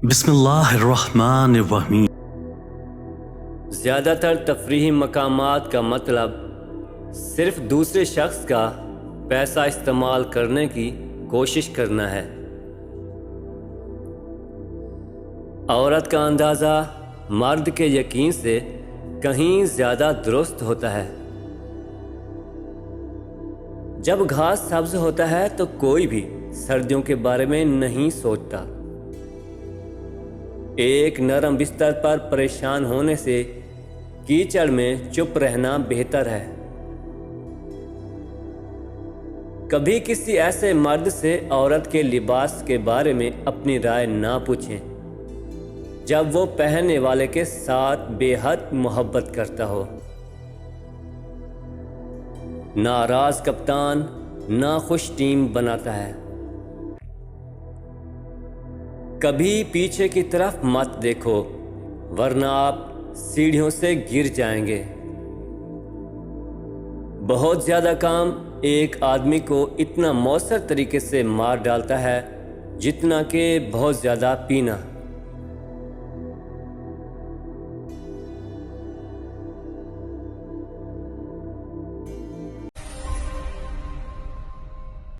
बिस्मिल्लाहिर्रहमानिर्रहीम। ज़्यादातर तफरीही मकामात का मतलब सिर्फ दूसरे शख्स का पैसा इस्तेमाल करने की कोशिश करना है। औरत का अंदाज़ा मर्द के यकीन से कहीं ज़्यादा दुरुस्त होता है। जब घास सब्ज होता है तो कोई भी सर्दियों के बारे में नहीं सोचता। एक नरम बिस्तर पर परेशान होने से कीचड़ में चुप रहना बेहतर है। कभी किसी ऐसे मर्द से औरत के लिबास के बारे में अपनी राय ना पूछें जब वो पहनने वाले के साथ बेहद मोहब्बत करता हो। नाराज कप्तान नाखुश टीम बनाता है। कभी पीछे की तरफ मत देखो वरना आप सीढ़ियों से गिर जाएंगे। बहुत ज़्यादा काम एक आदमी को इतना मौसर तरीके से मार डालता है जितना कि बहुत ज़्यादा पीना।